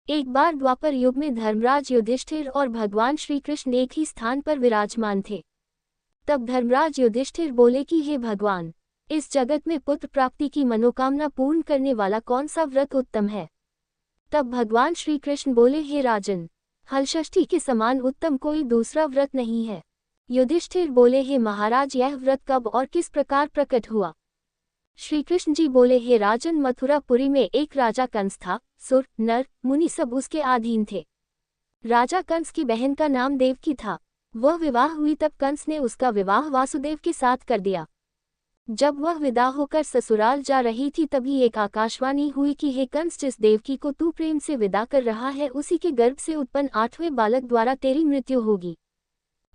एक बार द्वापर युग में धर्मराज युधिष्ठिर और भगवान श्री कृष्ण एक ही स्थान पर विराजमान थे। तब धर्मराज युधिष्ठिर बोले कि हे भगवान, इस जगत में पुत्र प्राप्ति की मनोकामना पूर्ण करने वाला कौन सा व्रत उत्तम है। तब भगवान श्री कृष्ण बोले, हे राजन, हलषष्ठी के समान उत्तम कोई दूसरा व्रत नहीं है। युधिष्ठिर बोले, हे महाराज, यह व्रत कब और किस प्रकार प्रकट हुआ। श्री कृष्ण जी बोले, हे राजन, मथुरापुरी में एक राजा कंस था। सुर नर मुनि सब उसके अधीन थे। राजा कंस की बहन का नाम देवकी था। वह विवाह हुई तब कंस ने उसका विवाह वासुदेव के साथ कर दिया। जब वह विदा होकर ससुराल जा रही थी तभी एक आकाशवाणी हुई कि हे कंस, जिस देवकी को तू प्रेम से विदा कर रहा है उसी के गर्भ से उत्पन्न 8वें बालक द्वारा तेरी मृत्यु होगी।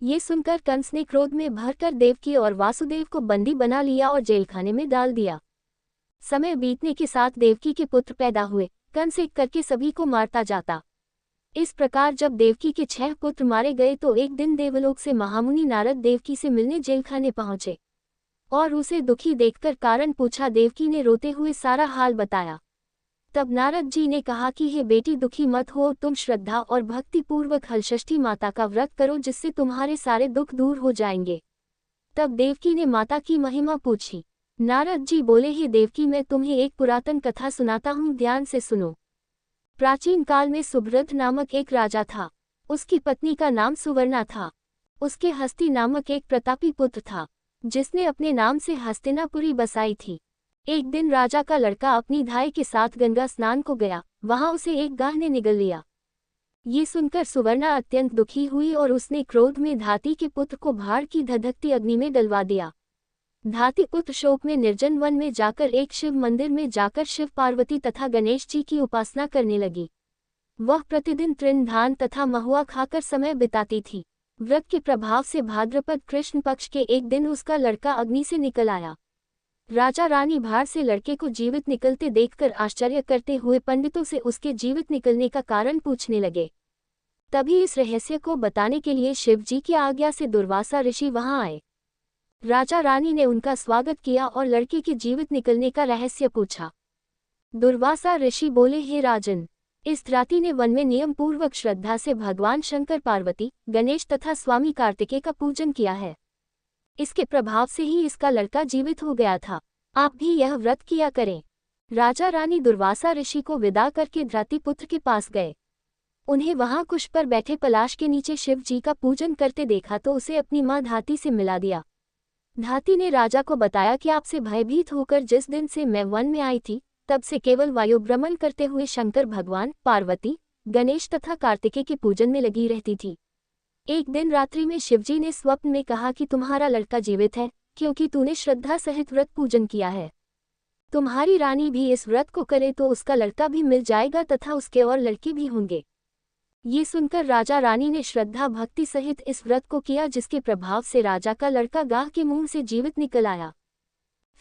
ये सुनकर कंस ने क्रोध में भरकर देवकी और वासुदेव को बंदी बना लिया और जेलखाने में डाल दिया। समय बीतने के साथ देवकी के पुत्र पैदा हुए। कंस एक करके सभी को मारता जाता। इस प्रकार जब देवकी के 6 पुत्र मारे गए तो एक दिन देवलोक से महामुनि नारद देवकी से मिलने जेलखाने पहुंचे और उसे दुखी देखकर कारण पूछा। देवकी ने रोते हुए सारा हाल बताया। तब नारद जी ने कहा कि हे बेटी, दुखी मत हो, तुम श्रद्धा और भक्ति पूर्वक हलषष्ठी माता का व्रत करो, जिससे तुम्हारे सारे दुख दूर हो जाएंगे। तब देवकी ने माता की महिमा पूछी। नारद जी बोले, हे देवकी, मैं तुम्हें एक पुरातन कथा सुनाता हूँ, ध्यान से सुनो। प्राचीन काल में सुभृत नामक एक राजा था। उसकी पत्नी का नाम सुवर्णा था। उसके हस्ती नामक एक प्रतापी पुत्र था, जिसने अपने नाम से हस्तिनापुरी बसाई थी। एक दिन राजा का लड़का अपनी धाई के साथ गंगा स्नान को गया। वहां उसे एक गाय ने निगल लिया। ये सुनकर सुवर्णा अत्यंत दुखी हुई और उसने क्रोध में धाती के पुत्र को भाड़ की धधकती अग्नि में डलवा दिया। धाती पुत्र शोक में निर्जन वन में जाकर एक शिव मंदिर में जाकर शिव पार्वती तथा गणेश जी की उपासना करने लगी। वह प्रतिदिन तृण धान तथा महुआ खाकर समय बिताती थी। व्रत के प्रभाव से भाद्रपद कृष्ण पक्ष के एक दिन उसका लड़का अग्नि से निकल आया। राजा रानी भाड़ से लड़के को जीवित निकलते देखकर आश्चर्य करते हुए पंडितों से उसके जीवित निकलने का कारण पूछने लगे। तभी इस रहस्य को बताने के लिए शिव जी की आज्ञा से दुर्वासा ऋषि वहां आए। राजा रानी ने उनका स्वागत किया और लड़के के जीवित निकलने का रहस्य पूछा। दुर्वासा ऋषि बोले, हे राजन, इस राति ने वन में नियम पूर्वक श्रद्धा से भगवान शंकर, पार्वती, गणेश तथा स्वामी कार्तिकेय का पूजन किया है। इसके प्रभाव से ही इसका लड़का जीवित हो गया था। आप भी यह व्रत किया करें। राजा रानी दुर्वासा ऋषि को विदा करके धरातीपुत्र के पास गए। उन्हें वहां कुश पर बैठे पलाश के नीचे शिव जी का पूजन करते देखा तो उसे अपनी मां धाती से मिला दिया। धाती ने राजा को बताया कि आपसे भयभीत होकर जिस दिन से मैं वन में आई थी तब से केवल वायु भ्रमण करते हुए शंकर भगवान, पार्वती, गणेश तथा कार्तिकेय के पूजन में लगी रहती थी। एक दिन रात्रि में शिवजी ने स्वप्न में कहा कि तुम्हारा लड़का जीवित है, क्योंकि तूने श्रद्धा सहित व्रत पूजन किया है। तुम्हारी रानी भी इस व्रत को करे तो उसका लड़का भी मिल जाएगा तथा उसके और लड़के भी होंगे। ये सुनकर राजा रानी ने श्रद्धा भक्ति सहित इस व्रत को किया, जिसके प्रभाव से राजा का लड़का गाह के मुंह से जीवित निकल आया।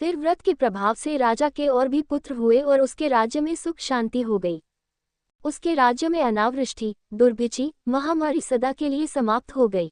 फिर व्रत के प्रभाव से राजा के और भी पुत्र हुए और उसके राज्य में सुख शांति हो गई। उसके राज्य में अनावृष्टि, दुर्भिक्षी, महामारी सदा के लिए समाप्त हो गई।